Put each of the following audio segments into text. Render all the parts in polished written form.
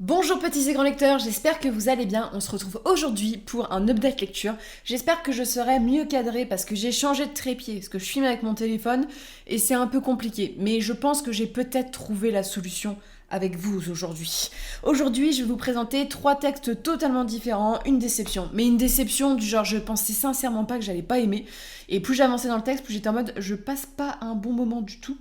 Bonjour petits et grands lecteurs, j'espère que vous allez bien. On se retrouve aujourd'hui pour un update lecture. J'espère que je serai mieux cadrée parce que j'ai changé de trépied, parce que je filme avec mon téléphone et c'est un peu compliqué. Mais je pense que j'ai peut-être trouvé la solution avec vous aujourd'hui. Aujourd'hui, je vais vous présenter 3 textes totalement différents, une déception. Mais une déception du genre, je pensais sincèrement pas que j'allais pas aimer. Et plus j'avançais dans le texte, plus j'étais en mode, je passe pas un bon moment du tout.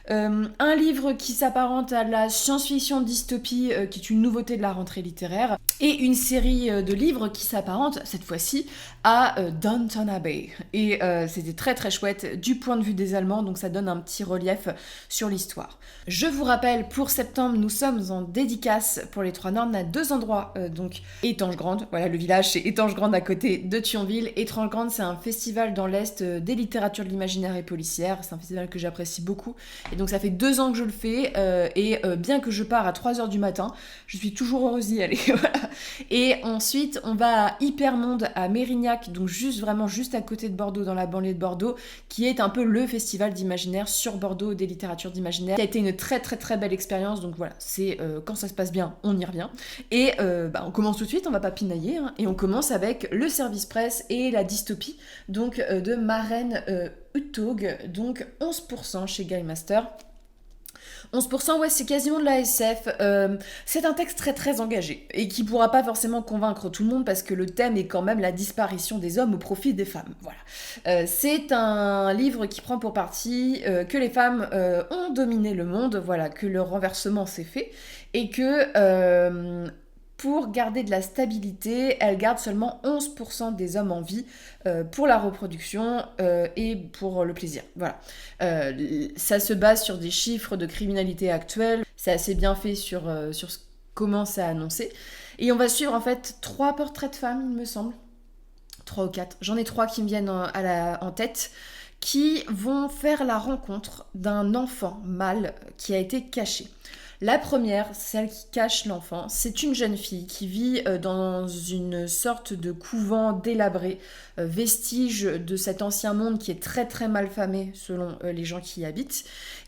Un livre qui s'apparente à la science-fiction dystopie, qui est une nouveauté de la rentrée littéraire, et une série de livres qui s'apparente, cette fois-ci, à Downton Abbey. Et c'était très très chouette du point de vue des Allemands, donc ça donne un petit relief sur l'histoire. Je vous rappelle, pour septembre, nous sommes en dédicace pour les Trois Nornes à 2 endroits, donc Étanges-Grande, voilà le village c'est Étanges-Grande à côté de Thionville. Étanges-Grande c'est un festival dans l'Est des littératures de l'imaginaire et policière, c'est un festival que j'apprécie beaucoup. Et donc ça fait 2 ans que je le fais, bien que je pars à 3h du matin, je suis toujours heureuse d'y aller. Voilà. Et ensuite, on va à Hypermonde à Mérignac, donc vraiment juste à côté de Bordeaux, dans la banlieue de Bordeaux, qui est un peu le festival d'imaginaire sur Bordeaux des littératures d'imaginaire, qui a été une très très très belle expérience. Donc voilà, c'est quand ça se passe bien, on y revient. Et on commence tout de suite, on va pas pinailler, hein, et on commence avec le service presse et la dystopie, donc de Maren Uthaug, donc 11% chez Guy Master. 11%, ouais, c'est quasiment de la SF. C'est un texte très très engagé et qui pourra pas forcément convaincre tout le monde parce que le thème est quand même la disparition des hommes au profit des femmes. Voilà. C'est un livre qui prend pour partie que les femmes ont dominé le monde, voilà, que le renversement s'est fait et que pour garder de la stabilité, elle garde seulement 11% des hommes en vie pour la reproduction et pour le plaisir. Voilà. Ça se base sur des chiffres de criminalité actuelle. C'est assez bien fait sur comment c'est annoncé. Et on va suivre en fait 3 portraits de femmes, il me semble. 3 ou 4. J'en ai 3 qui me viennent en tête qui vont faire la rencontre d'un enfant mâle qui a été caché. La première, celle qui cache l'enfant, c'est une jeune fille qui vit dans une sorte de couvent délabré, vestige de cet ancien monde qui est très très mal famé selon les gens qui y habitent,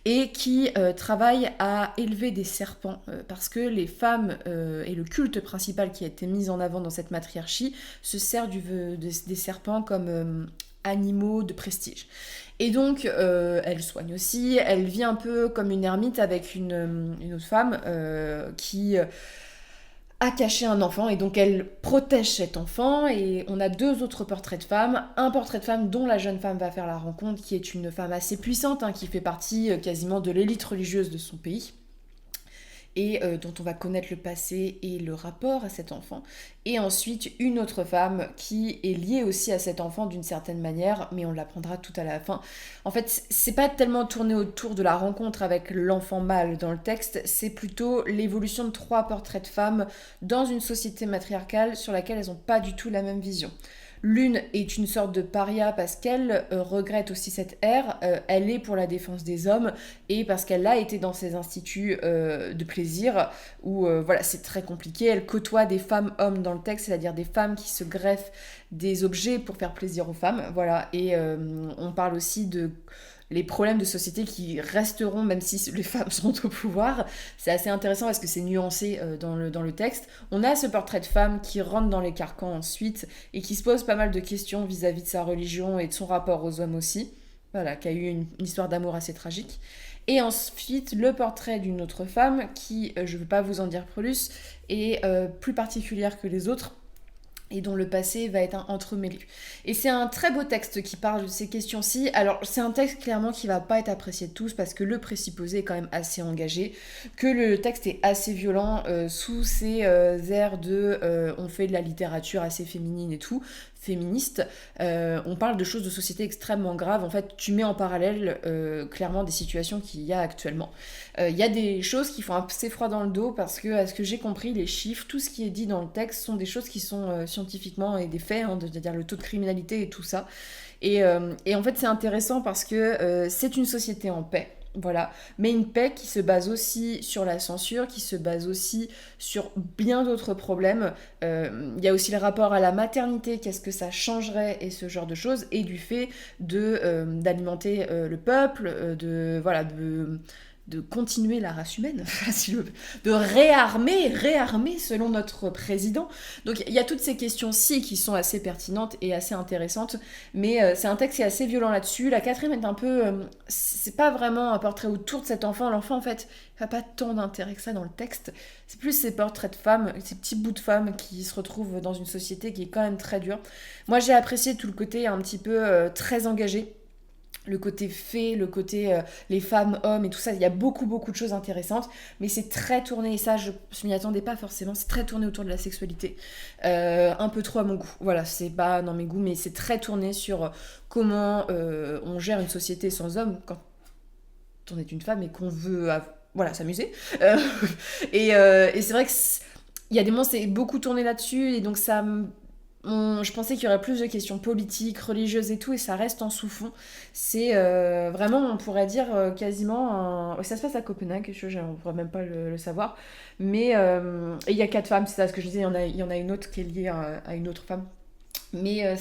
et qui travaille à élever des serpents, parce que les femmes et le culte principal qui a été mis en avant dans cette matriarchie se sert des serpents comme animaux de prestige. Et donc, elle soigne aussi, elle vit un peu comme une ermite avec une autre femme qui a caché un enfant, et donc elle protège cet enfant, et on a 2 autres portraits de femmes. Un portrait de femme dont la jeune femme va faire la rencontre, qui est une femme assez puissante, hein, qui fait partie quasiment de l'élite religieuse de son pays, et dont on va connaître le passé et le rapport à cet enfant. Et ensuite, une autre femme qui est liée aussi à cet enfant d'une certaine manière, mais on l'apprendra tout à la fin. En fait, c'est pas tellement tourné autour de la rencontre avec l'enfant mâle dans le texte, c'est plutôt l'évolution de 3 portraits de femmes dans une société matriarcale sur laquelle elles n'ont pas du tout la même vision. L'une est une sorte de paria parce qu'elle regrette aussi cette ère, elle est pour la défense des hommes, et parce qu'elle a été dans ces instituts de plaisir où voilà, c'est très compliqué. Elle côtoie des femmes-hommes dans le texte, c'est-à-dire des femmes qui se greffent des objets pour faire plaisir aux femmes, voilà. Et on parle aussi de les problèmes de société qui resteront même si les femmes seront au pouvoir. C'est assez intéressant parce que c'est nuancé dans le texte. On a ce portrait de femme qui rentre dans les carcans ensuite et qui se pose pas mal de questions vis-à-vis de sa religion et de son rapport aux hommes aussi. Voilà, qui a eu une histoire d'amour assez tragique. Et ensuite, le portrait d'une autre femme qui, je ne veux pas vous en dire plus, est plus particulière que les autres et dont le passé va être entremêlé. Et c'est un très beau texte qui parle de ces questions-ci. Alors, c'est un texte clairement qui va pas être apprécié de tous parce que le présupposé est quand même assez engagé, que le texte est assez violent sous ces airs de on fait de la littérature assez féminine et tout, féministe. On parle de choses de société extrêmement graves. En fait, tu mets en parallèle clairement des situations qu'il y a actuellement. Il y a des choses qui font assez froid dans le dos parce que, à ce que j'ai compris, les chiffres, tout ce qui est dit dans le texte sont des choses qui sont scientifiquement et des faits, hein, c'est-à-dire le taux de criminalité et tout ça. Et en fait, c'est intéressant parce que c'est une société en paix. Voilà, mais une paix qui se base aussi sur la censure, qui se base aussi sur bien d'autres problèmes. Il y a aussi le rapport à la maternité, qu'est-ce que ça changerait et ce genre de choses, et du fait d'alimenter le peuple, de continuer la race humaine, de réarmer selon notre président. Donc il y a toutes ces questions-ci qui sont assez pertinentes et assez intéressantes, mais c'est un texte qui est assez violent là-dessus. La quatrième est un peu... c'est pas vraiment un portrait autour de cet enfant. L'enfant, en fait, il n'a pas tant d'intérêt que ça dans le texte. C'est plus ces portraits de femmes, ces petits bouts de femmes qui se retrouvent dans une société qui est quand même très dure. Moi, j'ai apprécié tout le côté un petit peu très engagé, le côté fait, le côté les femmes, hommes et tout ça, il y a beaucoup de choses intéressantes, mais c'est très tourné, et ça je m'y attendais pas forcément, c'est très tourné autour de la sexualité, un peu trop à mon goût, voilà, c'est pas dans mes goûts, mais c'est très tourné sur comment on gère une société sans hommes quand on est une femme et qu'on veut voilà, s'amuser. Et c'est vrai que il y a des moments c'est beaucoup tourné là-dessus, et donc je pensais qu'il y aurait plus de questions politiques, religieuses et tout, et ça reste en sous-fond. C'est vraiment, on pourrait dire, quasiment ça se passe à Copenhague, on pourrait même pas le savoir. Mais et il y a 4 femmes, c'est ça ce que je disais, il y en a une autre qui est liée à une autre femme. Mais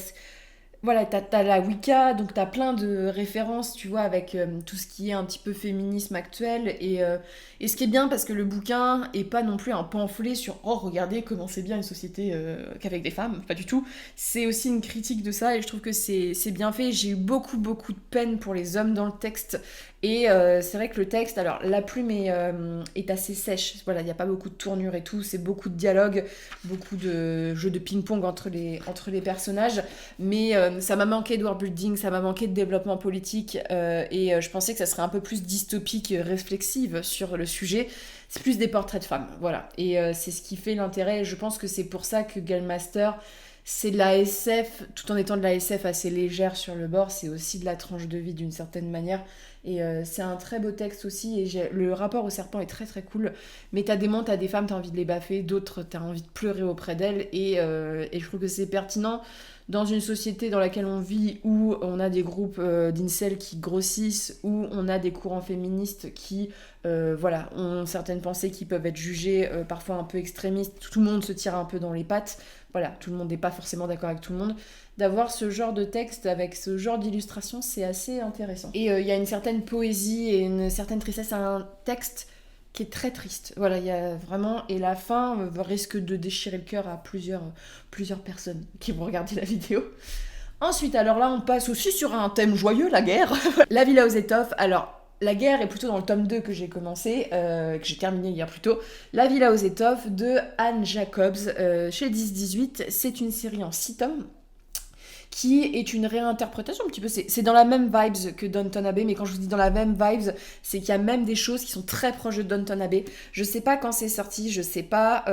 voilà, t'as la Wicca, donc t'as plein de références, tu vois, avec tout ce qui est un petit peu féminisme actuel. Et ce qui est bien, parce que le bouquin est pas non plus un pamphlet sur « Oh, regardez comment c'est bien une société qu'avec des femmes », pas du tout. C'est aussi une critique de ça, et je trouve que c'est bien fait. J'ai eu beaucoup de peine pour les hommes dans le texte. Et c'est vrai que le texte, alors la plume est assez sèche, voilà, il n'y a pas beaucoup de tournure et tout, c'est beaucoup de dialogue, beaucoup de jeux de ping-pong entre les personnages, mais ça m'a manqué de world building, ça m'a manqué de développement politique, et je pensais que ça serait un peu plus dystopique, réflexive sur le sujet. C'est plus des portraits de femmes, voilà, et c'est ce qui fait l'intérêt, et je pense que c'est pour ça que Galmaster, c'est de la SF, tout en étant de la SF assez légère sur le bord, c'est aussi de la tranche de vie d'une certaine manière. Et c'est un très beau texte aussi, et le rapport au serpent est très très cool. Mais t'as des moments, t'as des femmes, t'as envie de les baffer, d'autres t'as envie de pleurer auprès d'elles, et je trouve que c'est pertinent dans une société dans laquelle on vit, où on a des groupes d'incels qui grossissent, où on a des courants féministes qui voilà, ont certaines pensées qui peuvent être jugées parfois un peu extrémistes, tout le monde se tire un peu dans les pattes, voilà, tout le monde n'est pas forcément d'accord avec tout le monde. D'avoir ce genre de texte avec ce genre d'illustration, c'est assez intéressant. Et il y a une certaine poésie et une certaine tristesse à un texte qui est très triste. Voilà, il y a vraiment... Et la fin risque de déchirer le cœur à plusieurs personnes qui vont regarder la vidéo. Ensuite, alors là, on passe aussi sur un thème joyeux, la guerre. La Villa aux étoffes, alors... La guerre est plutôt dans le tome 2 que j'ai commencé, que j'ai terminé hier plus tôt. La Villa aux étoffes de Anne Jacobs chez 10-18. C'est une série en 6 tomes qui est une réinterprétation un petit peu, c'est dans la même vibes que Downton Abbey, mais quand je vous dis dans la même vibes, c'est qu'il y a même des choses qui sont très proches de Downton Abbey. Je sais pas quand c'est sorti, je sais pas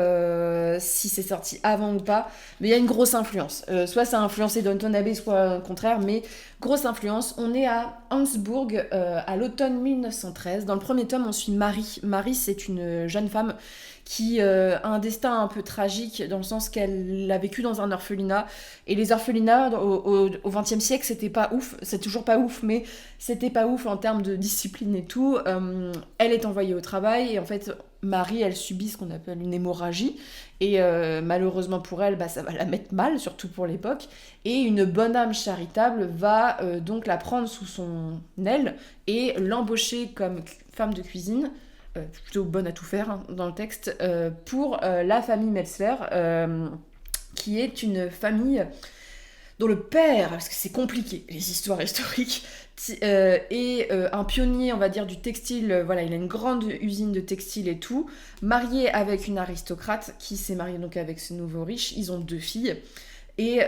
si c'est sorti avant ou pas, mais il y a une grosse influence. Soit ça a influencé Downton Abbey, soit au contraire, mais grosse influence. On est à Augsbourg à l'automne 1913. Dans le premier tome, on suit Marie. Marie, c'est une jeune femme qui a un destin un peu tragique, dans le sens qu'elle a vécu dans un orphelinat. Et les orphelinats, au XXe siècle, c'était pas ouf. C'est toujours pas ouf, mais c'était pas ouf en termes de discipline et tout. Elle est envoyée au travail, et en fait, Marie, elle subit ce qu'on appelle une hémorragie. Et malheureusement pour elle, ça va la mettre mal, surtout pour l'époque. Et une bonne âme charitable va donc la prendre sous son aile et l'embaucher comme femme de cuisine, plutôt bonne à tout faire hein, dans le texte, pour la famille Metzler, qui est une famille dont le père, parce que c'est compliqué, les histoires historiques, est un pionnier, on va dire, du textile. Voilà, il a une grande usine de textile et tout, marié avec une aristocrate qui s'est mariée donc avec ce nouveau riche. Ils ont 2 filles. Et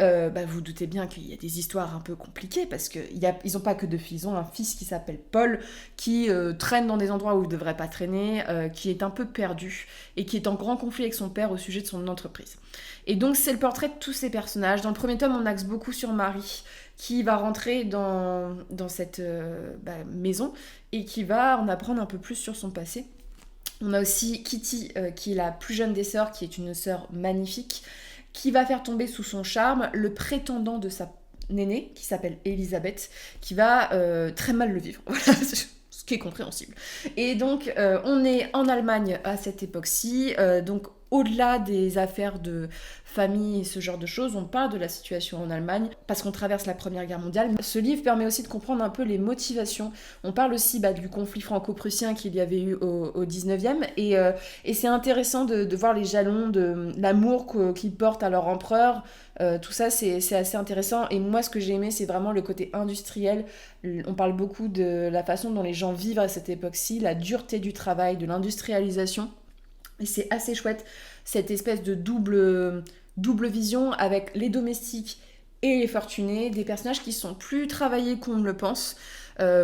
vous doutez bien qu'il y a des histoires un peu compliquées, parce qu'ils n'ont pas que 2 filles, ils ont un fils qui s'appelle Paul, qui traîne dans des endroits où il ne devrait pas traîner, qui est un peu perdu, et qui est en grand conflit avec son père au sujet de son entreprise. Et donc c'est le portrait de tous ces personnages. Dans le premier tome, on axe beaucoup sur Marie, qui va rentrer dans cette maison, et qui va en apprendre un peu plus sur son passé. On a aussi Kitty, qui est la plus jeune des sœurs, qui est une sœur magnifique, qui va faire tomber sous son charme le prétendant de sa nénée, qui s'appelle Elisabeth, qui va très mal le vivre. Voilà, ce qui est compréhensible. Et donc, on est en Allemagne à cette époque-ci, donc au-delà des affaires de famille et ce genre de choses, on parle de la situation en Allemagne parce qu'on traverse la Première Guerre mondiale. Ce livre permet aussi de comprendre un peu les motivations. On parle aussi du conflit franco-prussien qu'il y avait eu au 19e et c'est intéressant de voir les jalons de l'amour qu'ils portent à leur empereur. Tout ça, c'est assez intéressant. Et moi, ce que j'ai aimé, c'est vraiment le côté industriel. On parle beaucoup de la façon dont les gens vivent à cette époque-ci, la dureté du travail, de l'industrialisation. Et c'est assez chouette, cette espèce de double vision avec les domestiques et les fortunés, des personnages qui sont plus travaillés qu'on ne le pense.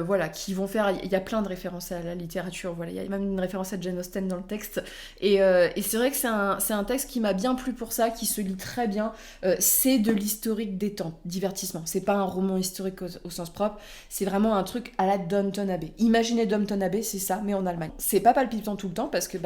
Voilà, qui vont faire... Il y a plein de références à la littérature, voilà, il y a même une référence à Jane Austen dans le texte. Et c'est vrai que c'est un texte qui m'a bien plu pour ça, qui se lit très bien. C'est de l'historique détente, divertissement. C'est pas un roman historique au sens propre, c'est vraiment un truc à la Downton Abbey. Imaginez Downton Abbey, c'est ça, mais en Allemagne. C'est pas palpitant tout le temps, parce que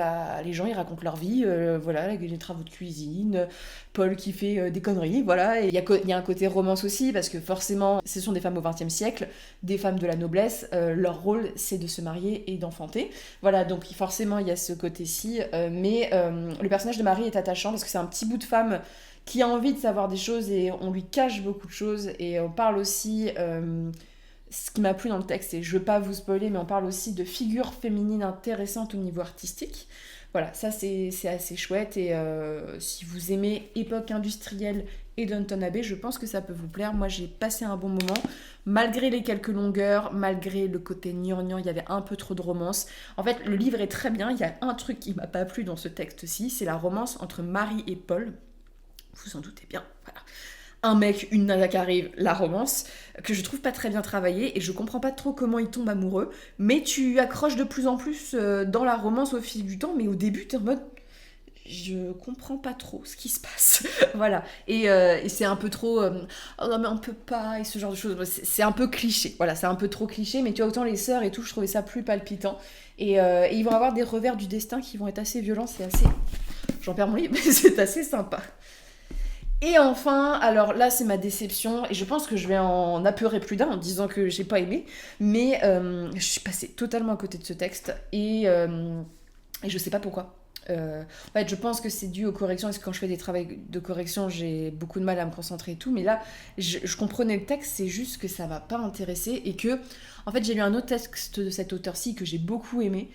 les gens, ils racontent leur vie, voilà, avec les travaux de cuisine, Paul qui fait des conneries, voilà. Et il y a un côté romance aussi, parce que forcément, ce sont des femmes au XXe siècle, des femmes de la noblesse, leur rôle c'est de se marier et d'enfanter. Voilà, donc forcément il y a ce côté-ci, mais le personnage de Marie est attachant parce que c'est un petit bout de femme qui a envie de savoir des choses et on lui cache beaucoup de choses et on parle aussi, ce qui m'a plu dans le texte, et je veux pas vous spoiler, mais on parle aussi de figures féminines intéressantes au niveau artistique. Voilà, ça c'est assez chouette et si vous aimez époque industrielle et Downton Abbey, je pense que ça peut vous plaire. Moi j'ai passé un bon moment, malgré les quelques longueurs, malgré le côté gnangnan, il y avait un peu trop de romance. En fait, le livre est très bien, il y a un truc qui m'a pas plu dans ce texte-ci, c'est la romance entre Marie et Paul. Vous en doutez bien, voilà. Un mec, une nana qui arrive, la romance, que je trouve pas très bien travaillée, et je comprends pas trop comment ils tombent amoureux, mais tu accroches de plus en plus dans la romance au fil du temps, mais au début t'es en mode... Je comprends pas trop ce qui se passe. Voilà. Et c'est un peu trop... oh non mais on peut pas, et ce genre de choses. C'est un peu cliché. Voilà, c'est un peu trop cliché, mais tu vois, autant les sœurs et tout, je trouvais ça plus palpitant. Et ils vont avoir des revers du destin qui vont être assez violents, c'est assez... J'en perds mon livre, mais c'est assez sympa. Et enfin, alors là c'est ma déception, et je pense que je vais en apeurer plus d'un en disant que j'ai pas aimé, mais je suis passée totalement à côté de ce texte, et je sais pas pourquoi. En fait, je pense que c'est dû aux corrections, parce que quand je fais des travaux de correction, j'ai beaucoup de mal à me concentrer et tout, mais là, je comprenais le texte, c'est juste que ça m'a pas intéressé, et que, en fait, j'ai lu un autre texte de cet auteur-ci que j'ai beaucoup aimé,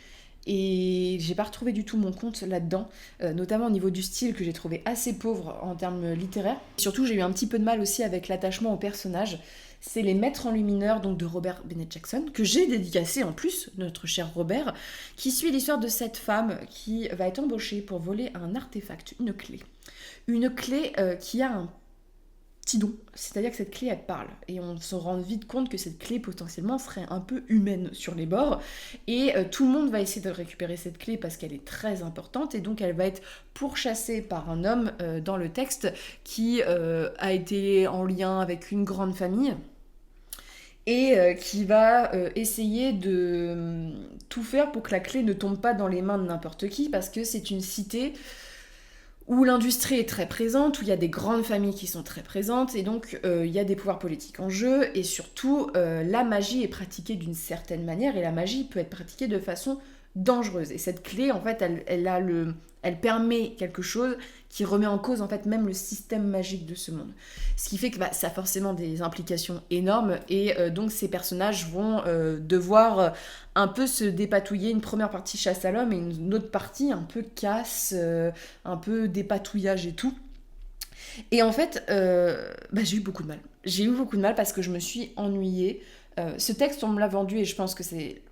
et j'ai pas retrouvé du tout mon compte là-dedans, notamment au niveau du style que j'ai trouvé assez pauvre en termes littéraires. Surtout, j'ai eu un petit peu de mal aussi avec l'attachement au personnage. C'est Les Maîtres enlumineurs, donc de Robert Bennett Jackson, que j'ai dédicacé en plus, notre cher Robert, qui suit l'histoire de cette femme qui va être embauchée pour voler un artefact, une clé. Une clé qui a un petit don, c'est-à-dire que cette clé elle parle, et on se rend vite compte que cette clé potentiellement serait un peu humaine sur les bords, et tout le monde va essayer de récupérer cette clé parce qu'elle est très importante, et donc elle va être pourchassée par un homme dans le texte qui a été en lien avec une grande famille, et qui va essayer de tout faire pour que la clé ne tombe pas dans les mains de n'importe qui, parce que c'est une cité où l'industrie est très présente, où il y a des grandes familles qui sont très présentes, et donc il y a des pouvoirs politiques en jeu, et surtout la magie est pratiquée d'une certaine manière, et la magie peut être pratiquée de façon dangereuse. Et cette clé, en fait, elle permet quelque chose qui remet en cause en fait même le système magique de ce monde. Ce qui fait que ça a forcément des implications énormes, et donc ces personnages vont devoir un peu se dépatouiller, une première partie chasse à l'homme et une autre partie un peu casse, un peu dépatouillage et tout. Et en fait, j'ai eu beaucoup de mal. J'ai eu beaucoup de mal parce que je me suis ennuyée. Ce texte, on me l'a vendu, et je pense que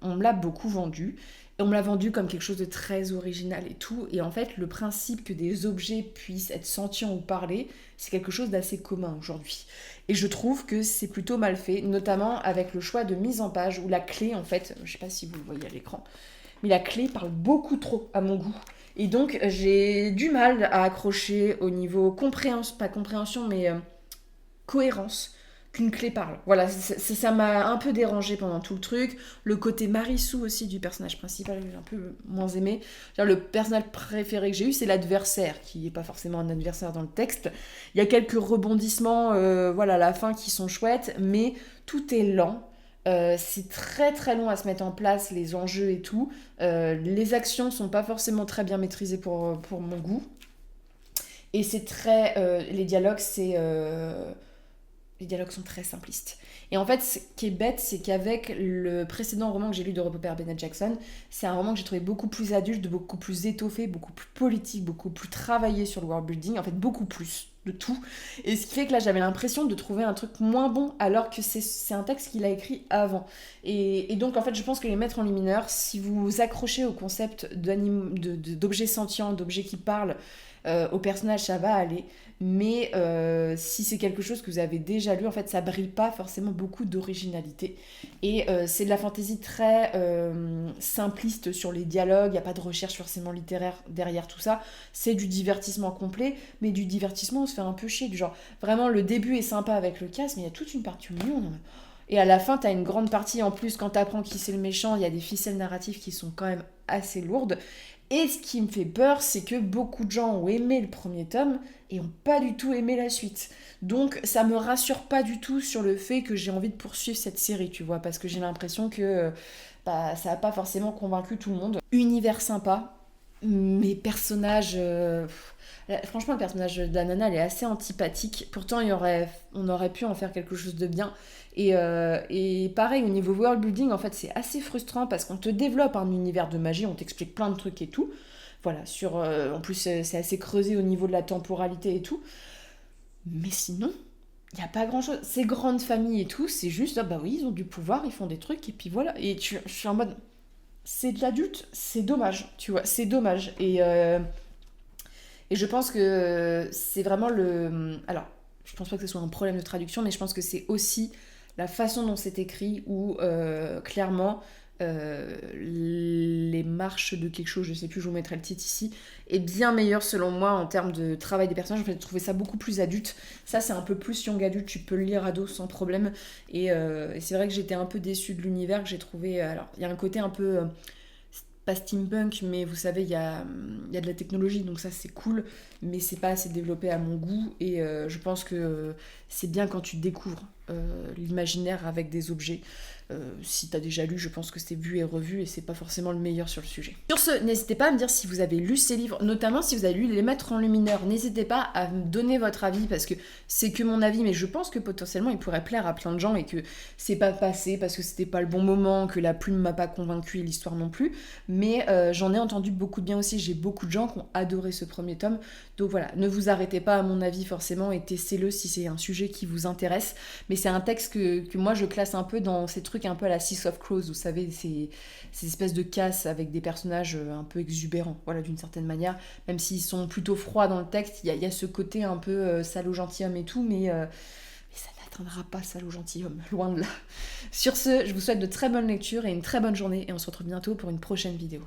on me l'a beaucoup vendu. Et on me l'a vendu comme quelque chose de très original et tout. Et en fait, le principe que des objets puissent être sentients ou parler, c'est quelque chose d'assez commun aujourd'hui. Et je trouve que c'est plutôt mal fait, notamment avec le choix de mise en page où la clé, en fait, je sais pas si vous le voyez à l'écran, mais la clé parle beaucoup trop à mon goût. Et donc, j'ai du mal à accrocher au niveau compréhension, pas compréhension, mais cohérence, qu'une clé parle. Voilà, ça m'a un peu dérangé pendant tout le truc. Le côté Marissou aussi du personnage principal, j'ai un peu moins aimé. Le personnage préféré que j'ai eu, c'est l'adversaire, qui n'est pas forcément un adversaire dans le texte. Il y a quelques rebondissements à la fin qui sont chouettes, mais tout est lent. C'est très très long à se mettre en place, les enjeux et tout. Les actions sont pas forcément très bien maîtrisées pour mon goût. Et c'est très... les dialogues sont très simplistes. Et en fait, ce qui est bête, c'est qu'avec le précédent roman que j'ai lu de Robert Bennett Jackson, c'est un roman que j'ai trouvé beaucoup plus adulte, beaucoup plus étoffé, beaucoup plus politique, beaucoup plus travaillé sur le world building, en fait beaucoup plus de tout. Et ce qui fait que là, j'avais l'impression de trouver un truc moins bon, alors que c'est un texte qu'il a écrit avant. Et donc, en fait, je pense que les maîtres en lumineur, si vous vous accrochez au concept d'objets sentients, d'objets qui parlent, au personnage, ça va aller. Mais si c'est quelque chose que vous avez déjà lu, en fait, ça brille pas forcément beaucoup d'originalité. Et c'est de la fantaisie très simpliste sur les dialogues, il n'y a pas de recherche forcément littéraire derrière tout ça. C'est du divertissement complet, mais du divertissement, on se fait un peu chier. Du genre, vraiment, le début est sympa avec le cast, mais il y a toute une partie où non. Et à la fin, t'as une grande partie, en plus, quand t'apprends qui c'est le méchant, il y a des ficelles narratives qui sont quand même assez lourdes. Et ce qui me fait peur, c'est que beaucoup de gens ont aimé le premier tome et ont pas du tout aimé la suite. Donc ça me rassure pas du tout sur le fait que j'ai envie de poursuivre cette série, tu vois, parce que j'ai l'impression que ça a pas forcément convaincu tout le monde. Univers sympa, mais personnages... franchement, le personnage d'Anana, elle est assez antipathique. Pourtant, on aurait pu en faire quelque chose de bien. Et pareil, au niveau world building, en fait, c'est assez frustrant parce qu'on te développe un univers de magie, on t'explique plein de trucs et tout. Voilà, en plus, c'est assez creusé au niveau de la temporalité et tout. Mais sinon, il n'y a pas grand-chose. Ces grandes familles et tout, c'est juste, ah bah oui, ils ont du pouvoir, ils font des trucs, et puis voilà. Et je suis en mode, c'est de l'adulte, c'est dommage, tu vois, c'est dommage. Et je pense que c'est vraiment le... Alors, je pense pas que ce soit un problème de traduction, mais je pense que c'est aussi la façon dont c'est écrit où, clairement, les marches de quelque chose, je sais plus, je vous mettrai le titre ici, est bien meilleur selon moi en termes de travail des personnages. En fait, j'ai trouvé ça beaucoup plus adulte. Ça, c'est un peu plus young adulte, tu peux le lire ado sans problème. Et c'est vrai que j'étais un peu déçue de l'univers que j'ai trouvé... Alors, il y a un côté un peu... pas steampunk, mais vous savez, il y a de la technologie, donc ça c'est cool, mais c'est pas assez développé à mon goût, et je pense que c'est bien quand tu découvres l'imaginaire avec des objets. Si t'as déjà lu, je pense que c'est vu et revu, et c'est pas forcément le meilleur sur le sujet. Sur ce, n'hésitez pas à me dire si vous avez lu ces livres, notamment si vous avez lu Les Maîtres en Lumineur. N'hésitez pas à me donner votre avis, parce que c'est que mon avis, mais je pense que potentiellement il pourrait plaire à plein de gens, et que c'est pas passé parce que c'était pas le bon moment, que la plume m'a pas convaincu et l'histoire non plus. Mais j'en ai entendu beaucoup de bien aussi, j'ai beaucoup de gens qui ont adoré ce premier tome. Donc voilà, ne vous arrêtez pas à mon avis forcément et testez-le si c'est un sujet qui vous intéresse. Mais c'est un texte que moi je classe un peu dans ces trucs un peu à la Six of Crows, vous savez, ces espèces de casses avec des personnages un peu exubérants, voilà, d'une certaine manière. Même s'ils sont plutôt froids dans le texte, il y a ce côté un peu salaud gentilhomme et tout, mais ça n'atteindra pas salaud gentilhomme, loin de là. Sur ce, je vous souhaite de très bonnes lectures et une très bonne journée, et on se retrouve bientôt pour une prochaine vidéo.